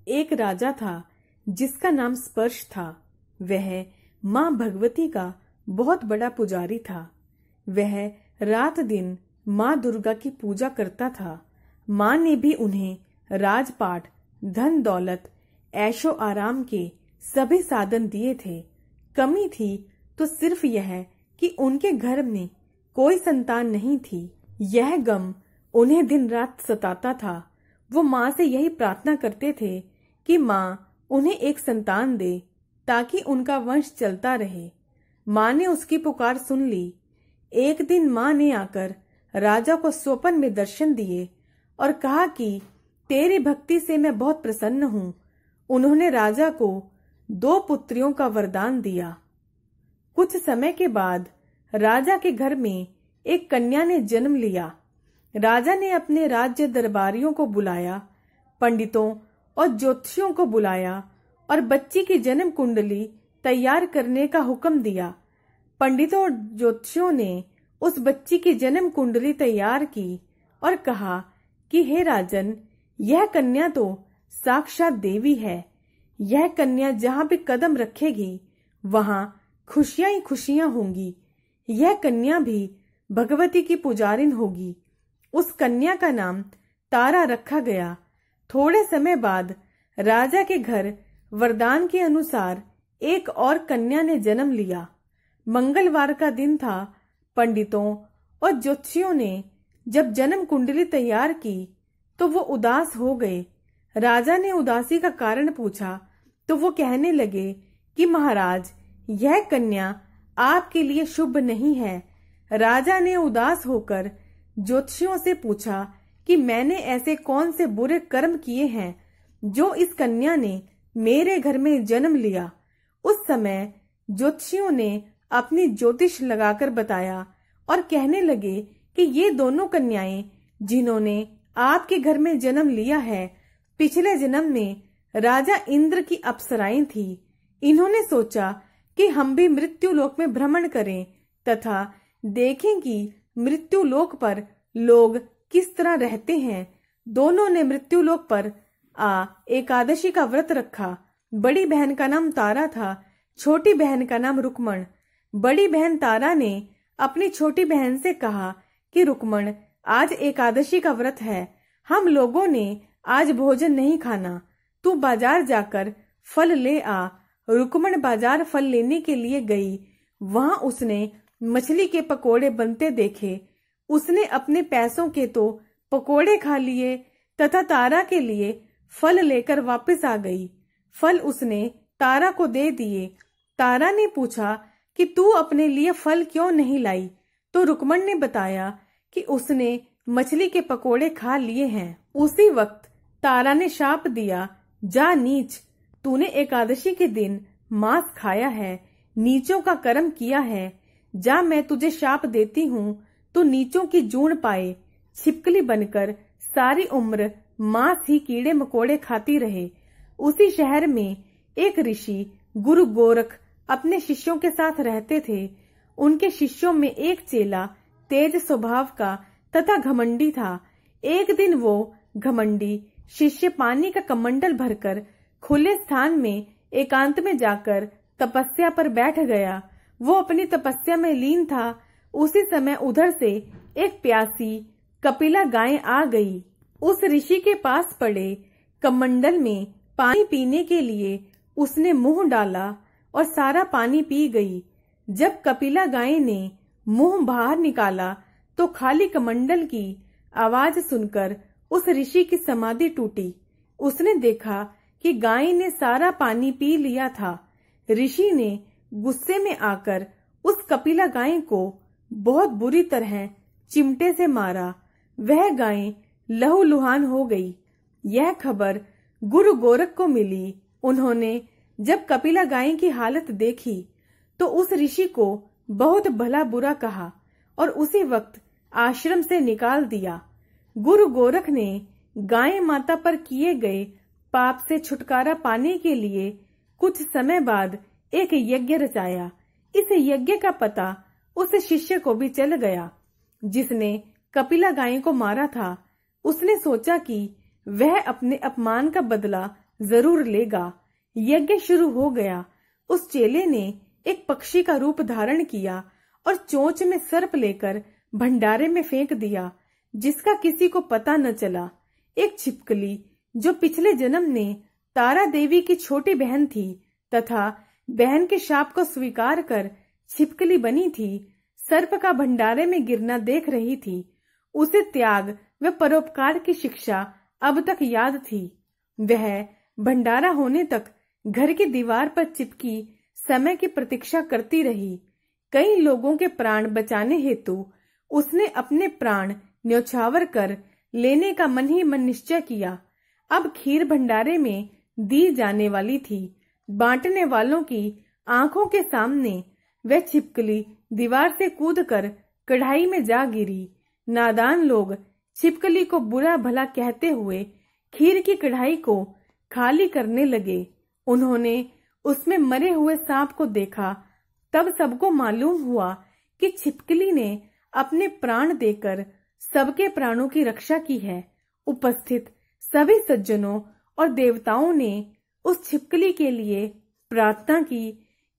एक राजा था जिसका नाम स्पर्श था। वह माँ भगवती का बहुत बड़ा पुजारी था। वह रात दिन माँ दुर्गा की पूजा करता था। माँ ने भी उन्हें राजपाट, धन दौलत, ऐशो आराम के सभी साधन दिए थे। कमी थी तो सिर्फ यह कि उनके घर में कोई संतान नहीं थी। यह गम उन्हें दिन रात सताता था। वो माँ से यही प्रार्थना करते थे कि माँ उन्हें एक संतान दे ताकि उनका वंश चलता रहे। माँ ने उसकी पुकार सुन ली। एक दिन माँ ने आकर राजा को स्वप्न में दर्शन दिए और कहा कि तेरी भक्ति से मैं बहुत प्रसन्न हूँ। उन्होंने राजा को 2 पुत्रियों का वरदान दिया। कुछ समय के बाद राजा के घर में एक कन्या ने जन्म लिया। राजा ने अपने राज्य दरबारियों को बुलाया, पंडितों और ज्योतिषियों को बुलाया और बच्ची की जन्म कुंडली तैयार करने का हुक्म दिया। पंडितों और ज्योतिषियों ने उस बच्ची की जन्म कुंडली तैयार की और कहा कि हे राजन, यह कन्या तो साक्षात देवी है। यह कन्या जहाँ भी कदम रखेगी वहां खुशियां ही खुशियां होंगी। यह कन्या भी भगवती की पुजारिन होगी। उस कन्या का नाम तारा रखा गया। थोड़े समय बाद राजा के घर वरदान के अनुसार एक और कन्या ने जन्म लिया। मंगलवार का दिन था। पंडितों और ज्योतिषियों ने जब जन्म कुंडली तैयार की तो वो उदास हो गए। राजा ने उदासी का कारण पूछा तो वो कहने लगे कि महाराज, यह कन्या आपके लिए शुभ नहीं है। राजा ने उदास होकर ज्योतिषियों से पूछा कि मैंने ऐसे कौन से बुरे कर्म किए हैं जो इस कन्या ने मेरे घर में जन्म लिया। उस समय ज्योतिषियों ने अपनी ज्योतिष लगाकर बताया और कहने लगे कि ये दोनों कन्याएं जिन्होंने आपके घर में जन्म लिया है, पिछले जन्म में राजा इंद्र की अप्सराएं थी। इन्होंने सोचा कि हम भी मृत्यु लोक में भ्रमण करें तथा देखें कि मृत्यु लोक पर लोग किस तरह रहते हैं। दोनों ने मृत्यु लोक पर एकादशी का व्रत रखा। बड़ी बहन का नाम तारा था, छोटी बहन का नाम रुक्मण। बड़ी बहन तारा ने अपनी छोटी बहन से कहा कि रुक्मण, आज एकादशी का व्रत है, हम लोगों ने आज भोजन नहीं खाना, तू बाजार जाकर फल ले आ। रुक्मण बाजार फल लेने के लिए गई। वहां उसने मछली के पकोड़े बनते देखे। उसने अपने पैसों के तो पकोड़े खा लिए तथा तारा के लिए फल लेकर वापस आ गई। फल उसने तारा को दे दिए। तारा ने पूछा कि तू अपने लिए फल क्यों नहीं लाई, तो रुक्मण ने बताया कि उसने मछली के पकोड़े खा लिए हैं। उसी वक्त तारा ने शाप दिया, जा नीच, तूने एकादशी के दिन मांस खाया है, नीचों का कर्म किया है। जा, मैं तुझे शाप देती हूँ, तू नीचों की जून पाए, छिपकली बनकर सारी उम्र मांस ही कीड़े मकोड़े खाती रहे। उसी शहर में एक ऋषि गुरु गोरख अपने शिष्यों के साथ रहते थे। उनके शिष्यों में एक चेला तेज स्वभाव का तथा घमंडी था। एक दिन वो घमंडी शिष्य पानी का कमंडल भरकर खुले स्थान में एकांत में जाकर तपस्या पर बैठ गया। वो अपनी तपस्या में लीन था। उसी समय उधर से एक प्यासी कपिला गाय आ गई। उस ऋषि के पास पड़े कमंडल में पानी पीने के लिए उसने मुंह डाला और सारा पानी पी गई। जब कपिला गाय ने मुंह बाहर निकाला तो खाली कमंडल की आवाज सुनकर उस ऋषि की समाधि टूटी। उसने देखा कि गाय ने सारा पानी पी लिया था। ऋषि ने गुस्से में आकर उस कपिला गाय को बहुत बुरी तरह चिमटे से मारा। वह गाय लहूलुहान हो गई। यह खबर गुरु गोरख को मिली। उन्होंने जब कपिला गाय की हालत देखी तो उस ऋषि को बहुत भला बुरा कहा और उसी वक्त आश्रम से निकाल दिया। गुरु गोरख ने गाय माता पर किए गए पाप से छुटकारा पाने के लिए कुछ समय बाद एक यज्ञ रचाया। इस यज्ञ का पता उस शिष्य को भी चल गया जिसने कपिला गाय को मारा था। उसने सोचा कि वह अपने अपमान का बदला जरूर लेगा। यज्ञ शुरू हो गया। उस चेले ने एक पक्षी का रूप धारण किया और चोंच में सर्प लेकर भंडारे में फेंक दिया, जिसका किसी को पता न चला। एक छिपकली जो पिछले जन्म में तारा देवी की छोटी बहन थी तथा बहन के शाप को स्वीकार कर छिपकली बनी थी, सर्प का भंडारे में गिरना देख रही थी। उसे त्याग व परोपकार की शिक्षा अब तक याद थी। वह भंडारा होने तक घर की दीवार पर चिपकी समय की प्रतीक्षा करती रही। कई लोगों के प्राण बचाने हेतु उसने अपने प्राण न्यौछावर कर लेने का मन ही मन निश्चय किया। अब खीर भंडारे में दी जाने वाली थी। बांटने वालों की आंखों के सामने वह छिपकली दीवार से कूदकर कढ़ाई में जा गिरी। नादान लोग छिपकली को बुरा भला कहते हुए खीर की कढ़ाई को खाली करने लगे। उन्होंने उसमें मरे हुए सांप को देखा। तब सबको मालूम हुआ कि छिपकली ने अपने प्राण देकर सबके प्राणों की रक्षा की है। उपस्थित सभी सज्जनों और देवताओं ने उस छिपकली के लिए प्रार्थना की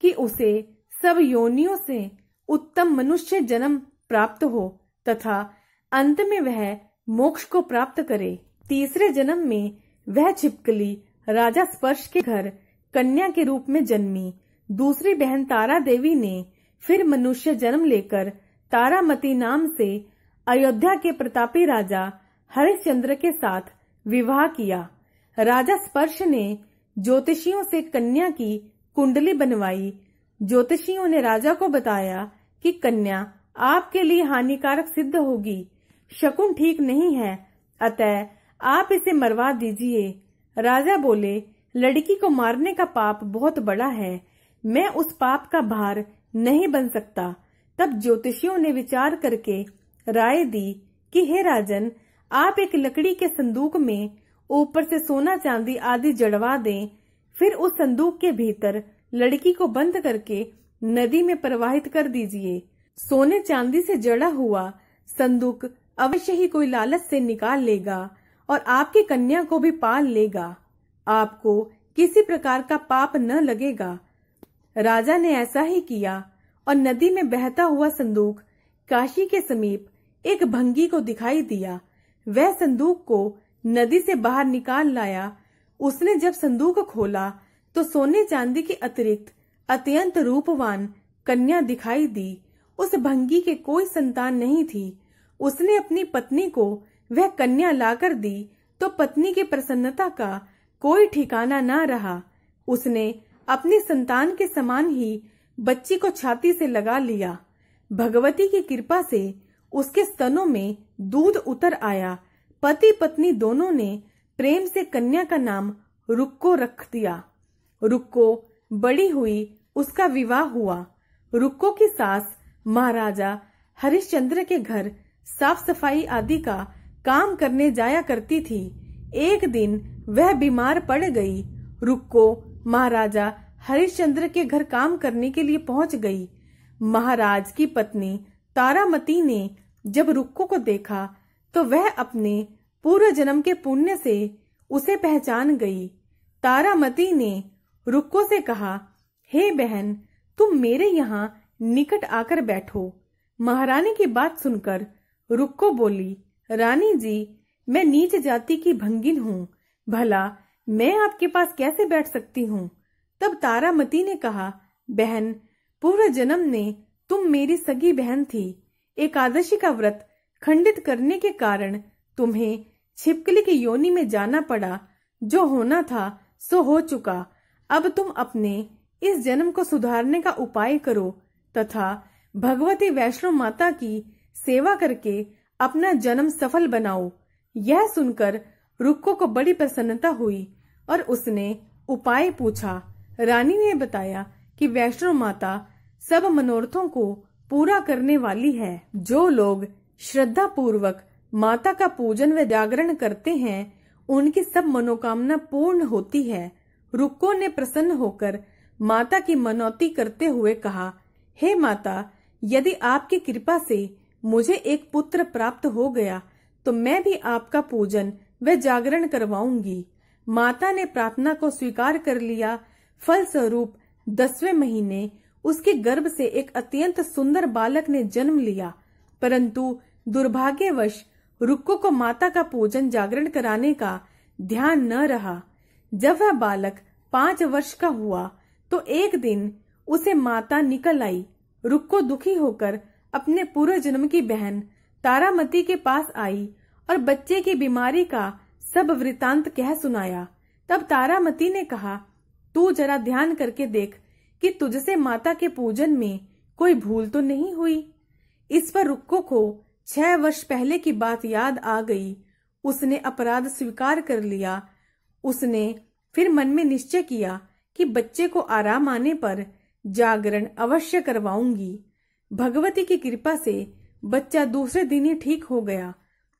कि उसे सब योनियों से उत्तम मनुष्य जन्म प्राप्त हो तथा अंत में वह मोक्ष को प्राप्त करे। तीसरे जन्म में वह छिपकली राजा स्पर्श के घर कन्या के रूप में जन्मी। दूसरी बहन तारा देवी ने फिर मनुष्य जन्म लेकर तारामती नाम से अयोध्या के प्रतापी राजा हरिश्चंद्र के साथ विवाह किया। राजा स्पर्श ने ज्योतिषियों से कन्या की कुंडली बनवाई। ज्योतिषियों ने राजा को बताया कि कन्या आपके लिए हानिकारक सिद्ध होगी, शकुन ठीक नहीं है, अतः आप इसे मरवा दीजिए। राजा बोले, लड़की को मारने का पाप बहुत बड़ा है, मैं उस पाप का भार नहीं बन सकता। तब ज्योतिषियों ने विचार करके राय दी कि हे राजन, आप एक लकड़ी के संदूक में ऊपर से सोना चांदी आदि जड़वा दें, फिर उस संदूक के भीतर लड़की को बंद करके नदी में प्रवाहित कर दीजिए। सोने चांदी से जड़ा हुआ संदूक अवश्य ही कोई लालच से निकाल लेगा और आपकी कन्या को भी पाल लेगा। आपको किसी प्रकार का पाप न लगेगा। राजा ने ऐसा ही किया और नदी में बहता हुआ संदूक काशी के समीप एक भंगी को दिखाई दिया। वह संदूक को नदी से बाहर निकाल लाया। उसने जब संदूक खोला तो सोने चांदी के अतिरिक्त अत्यंत रूपवान कन्या दिखाई दी। उस भंगी के कोई संतान नहीं थी। उसने अपनी पत्नी को वह कन्या लाकर दी तो पत्नी की प्रसन्नता का कोई ठिकाना न रहा। उसने अपनी संतान के समान ही बच्ची को छाती से लगा लिया। भगवती की कृपा से उसके स्तनों में दूध उतर आया। पति पत्नी दोनों ने प्रेम से कन्या का नाम रुक्को रख दिया। रुक्को बड़ी हुई, उसका विवाह हुआ। रुक्को की सास महाराजा हरिश्चंद्र के घर साफ सफाई आदि का काम करने जाया करती थी। एक दिन वह बीमार पड़ गई। रुक्को महाराजा हरिश्चंद्र के घर काम करने के लिए पहुंच गई। महाराज की पत्नी तारामती ने जब रुक्को को देखा तो वह अपने पूर्व जन्म के पुण्य से उसे पहचान गई। तारामती ने रुक्को से कहा, हे बहन, तुम मेरे यहाँ निकट आकर बैठो। महारानी की बात सुनकर रुक्को बोली, रानी जी, मैं नीच जाति की भंगिन हूँ, भला मैं आपके पास कैसे बैठ सकती हूँ। तब तारामती ने कहा, बहन, पूर्व जन्म में तुम मेरी सगी बहन थी। एकादशी का व्रत खंडित करने के कारण तुम्हें छिपकली की योनि में जाना पड़ा। जो होना था सो हो चुका। अब तुम अपने इस जन्म को सुधारने का उपाय करो तथा भगवती वैष्णो माता की सेवा करके अपना जन्म सफल बनाओ। यह सुनकर रुक्को को बड़ी प्रसन्नता हुई और उसने उपाय पूछा। रानी ने बताया कि वैष्णो माता सब मनोरथों को पूरा करने वाली है। जो लोग श्रद्धा पूर्वक माता का पूजन व जागरण करते हैं, उनकी सब मनोकामना पूर्ण होती है। रुक्को ने प्रसन्न होकर माता की मनौती करते हुए कहा, हे माता, यदि आपकी कृपा से मुझे एक पुत्र प्राप्त हो गया तो मैं भी आपका पूजन व जागरण करवाऊंगी। माता ने प्रार्थना को स्वीकार कर लिया। फलस्वरूप 10वें महीने उसके गर्भ से एक अत्यंत सुंदर बालक ने जन्म लिया। परंतु दुर्भाग्यवश रुक्को को माता का पूजन जागरण कराने का ध्यान न रहा। जब वह बालक 5 वर्ष का हुआ तो एक दिन उसे माता निकल आई। रुक्को दुखी होकर अपने पूर्व जन्म की बहन तारामती के पास आई और बच्चे की बीमारी का सब वृतांत कह सुनाया। तब तारामती ने कहा, तू जरा ध्यान करके देख कि तुझसे माता के पूजन में कोई भूल तो नहीं हुई। इस पर रुक्को को 6 वर्ष पहले की बात याद आ गई। उसने अपराध स्वीकार कर लिया। उसने फिर मन में निश्चय किया कि बच्चे को आराम आने पर जागरण अवश्य करवाऊंगी। भगवती की कृपा से बच्चा दूसरे दिन ही ठीक हो गया।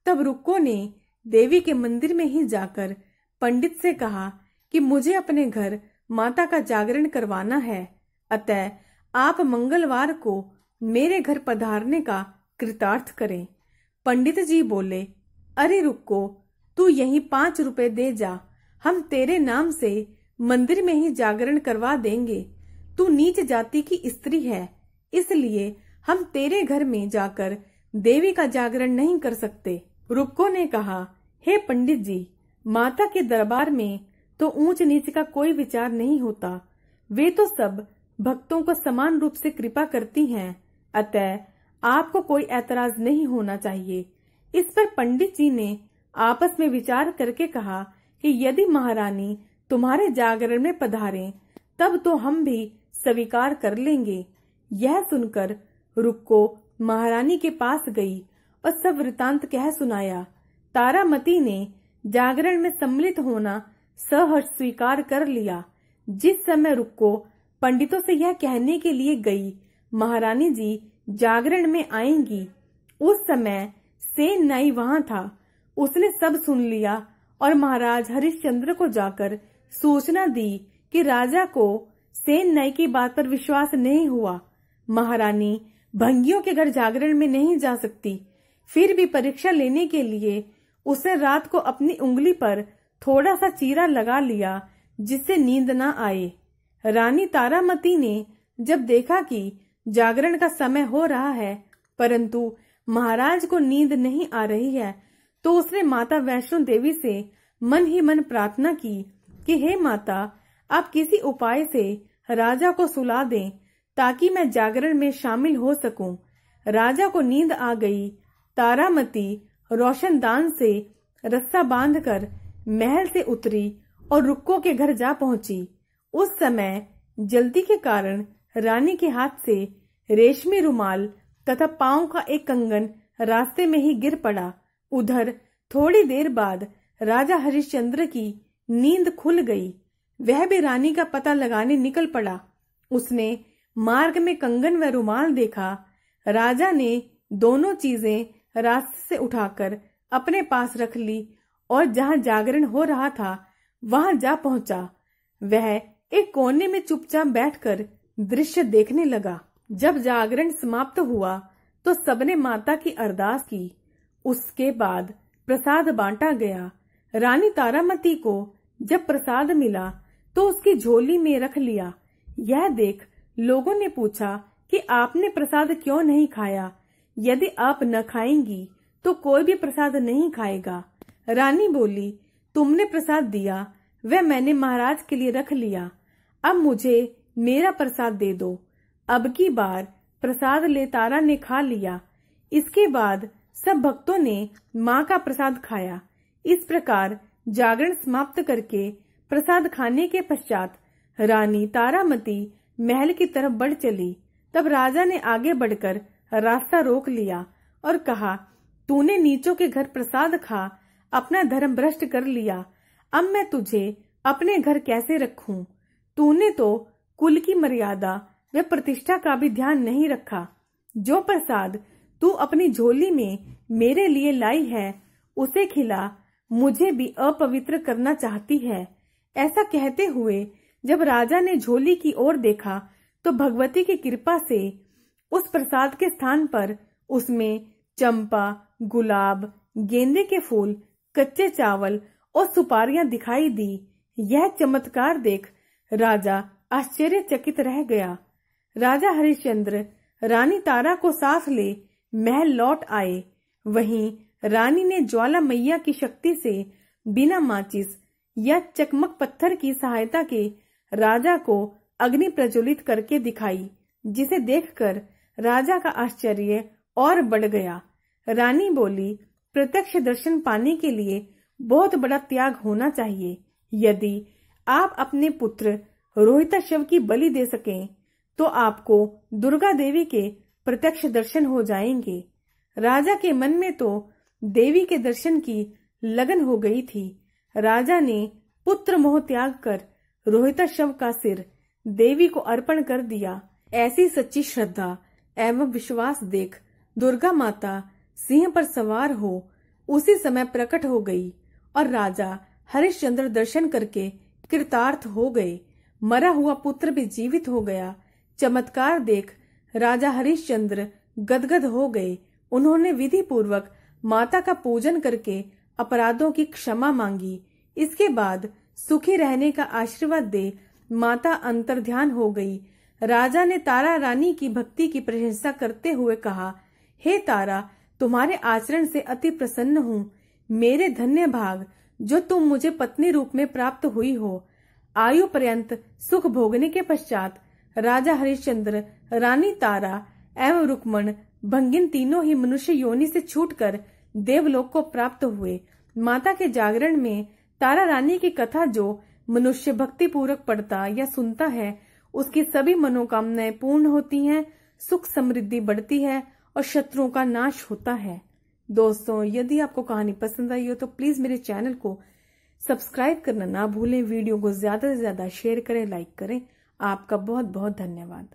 तब रुक्को ने देवी के मंदिर में ही जाकर पंडित से कहा कि मुझे अपने घर माता का जागरण करवाना है, अतः आप मंगलवार को मेरे घर पधारने का कृतार्थ करें। पंडित जी बोले, अरे रुक्को, तू यहीं 5 रुपए दे जा, हम तेरे नाम से मंदिर में ही जागरण करवा देंगे। तू नीच जाति की स्त्री है, इसलिए हम तेरे घर में जाकर देवी का जागरण नहीं कर सकते। रुक्को ने कहा, हे पंडित जी, माता के दरबार में तो ऊंच नीच का कोई विचार नहीं होता। वे तो सब भक्तों को समान रूप से कृपा करती हैं, अतः आपको कोई ऐतराज नहीं होना चाहिए। इस पर पंडित जी ने आपस में विचार करके कहा कि यदि महारानी तुम्हारे जागरण में पधारें तब तो हम भी स्वीकार कर लेंगे। यह सुनकर रुक्को महारानी के पास गई और सब वृतांत कह सुनाया। तारामती ने जागरण में सम्मिलित होना सहर्ष स्वीकार कर लिया। जिस समय रुक्को पंडितों से यह कहने के लिए गई, महारानी जी जागरण में आएंगी, उस समय सेन नाई वहां था। उसने सब सुन लिया और महाराज हरिश्चंद्र को जाकर सूचना दी कि राजा को सेन नाई की बात पर विश्वास नहीं हुआ। महारानी भंगियों के घर जागरण में नहीं जा सकती। फिर भी परीक्षा लेने के लिए उसने रात को अपनी उंगली पर थोड़ा सा चीरा लगा लिया, जिससे नींद न आए। रानी तारामती ने जब देखा कि जागरण का समय हो रहा है परंतु महाराज को नींद नहीं आ रही है, तो उसने माता वैष्णो देवी से मन ही मन प्रार्थना की कि हे माता, आप किसी उपाय से राजा को सुला दें ताकि मैं जागरण में शामिल हो सकूं। राजा को नींद आ गई। तारामती रोशनदान से रस्सा बांधकर महल से उतरी और रुक्को के घर जा पहुंची। उस समय जल्दी के कारण रानी के हाथ से रेशमी रुमाल तथा पांव का एक कंगन रास्ते में ही गिर पड़ा। उधर थोड़ी देर बाद राजा हरिश्चंद्र की नींद खुल गई। वह भी रानी का पता लगाने निकल पड़ा। उसने मार्ग में कंगन व रुमाल देखा। राजा ने दोनों चीजें रास्ते से उठाकर अपने पास रख ली और जहां जागरण हो रहा था वहां जा पहुंचा। वह एक कोने में चुपचाप बैठकर दृश्य देखने लगा। जब जागरण समाप्त हुआ तो सबने माता की अरदास की। उसके बाद प्रसाद बांटा गया। रानी तारामती को जब प्रसाद मिला तो उसकी झोली में रख लिया। यह देख लोगों ने पूछा कि आपने प्रसाद क्यों नहीं खाया? यदि आप न खाएंगी तो कोई भी प्रसाद नहीं खाएगा। रानी बोली, तुमने प्रसाद दिया वह मैंने महाराज के लिए रख लिया, अब मुझे मेरा प्रसाद दे दो। अब की बार प्रसाद ले तारा ने खा लिया। इसके बाद सब भक्तों ने माँ का प्रसाद खाया। इस प्रकार जागरण समाप्त करके प्रसाद खाने के पश्चात रानी तारामती महल की तरफ बढ़ चली। तब राजा ने आगे बढ़कर रास्ता रोक लिया और कहा, तूने नीचों के घर प्रसाद खा अपना धर्म भ्रष्ट कर लिया। अब मैं तुझे अपने घर कैसे रखूं? तूने तो कुल की मर्यादा व प्रतिष्ठा का भी ध्यान नहीं रखा। जो प्रसाद तू अपनी झोली में मेरे लिए लाई है उसे खिला, मुझे भी अपवित्र करना चाहती है। ऐसा कहते हुए जब राजा ने झोली की ओर देखा तो भगवती की कृपा से उस प्रसाद के स्थान पर उसमें चंपा, गुलाब, गेंदे के फूल, कच्चे चावल और सुपारियां दिखाई दी। यह चमत्कार देख राजा आश्चर्यचकित रह गया। राजा हरिश्चंद्र रानी तारा को साथ ले महल लौट आए। वहीं रानी ने ज्वाला मैया की शक्ति से बिना माचिस या चकमक पत्थर की सहायता के राजा को अग्नि प्रज्वलित करके दिखाई, जिसे देखकर राजा का आश्चर्य और बढ़ गया। रानी बोली, प्रत्यक्ष दर्शन पाने के लिए बहुत बड़ा त्याग होना चाहिए। यदि आप अपने पुत्र रोहिताशव की बलि दे सकें तो आपको दुर्गा देवी के प्रत्यक्ष दर्शन हो जाएंगे। राजा के मन में तो देवी के दर्शन की लगन हो गई थी। राजा ने पुत्र मोह त्याग कर रोहिताशव का सिर देवी को अर्पण कर दिया। ऐसी सच्ची श्रद्धा एवं विश्वास देख दुर्गा माता सिंह पर सवार हो उसी समय प्रकट हो गई और राजा हरिश्चंद्र दर्शन करके कृतार्थ हो गए। मरा हुआ पुत्र भी जीवित हो गया। चमत्कार देख राजा हरिश्चंद्र गदगद हो गए। उन्होंने विधि पूर्वक माता का पूजन करके अपराधों की क्षमा मांगी। इसके बाद सुखी रहने का आशीर्वाद दे माता अंतर्ध्यान हो गई। राजा ने तारा रानी की भक्ति की प्रशंसा करते हुए कहा, हे तारा, तुम्हारे आचरण से अति प्रसन्न हूँ। मेरे धन्य भाग जो तुम मुझे पत्नी रूप में प्राप्त हुई हो। आयु पर्यंत सुख भोगने के पश्चात राजा हरिश्चंद्र, रानी तारा एवं रुक्मण भंगिन तीनों ही मनुष्य योनि से छूटकर देवलोक को प्राप्त हुए। माता के जागरण में तारा रानी की कथा जो मनुष्य भक्ति पूर्वक पढ़ता या सुनता है, उसकी सभी मनोकामनाएं पूर्ण होती हैं, सुख समृद्धि बढ़ती है और शत्रुओं का नाश होता है। दोस्तों, यदि आपको कहानी पसंद आई हो तो प्लीज मेरे चैनल को सब्सक्राइब करना ना भूलें। वीडियो को ज्यादा से ज्यादा शेयर करें, लाइक करें। आपका बहुत बहुत धन्यवाद।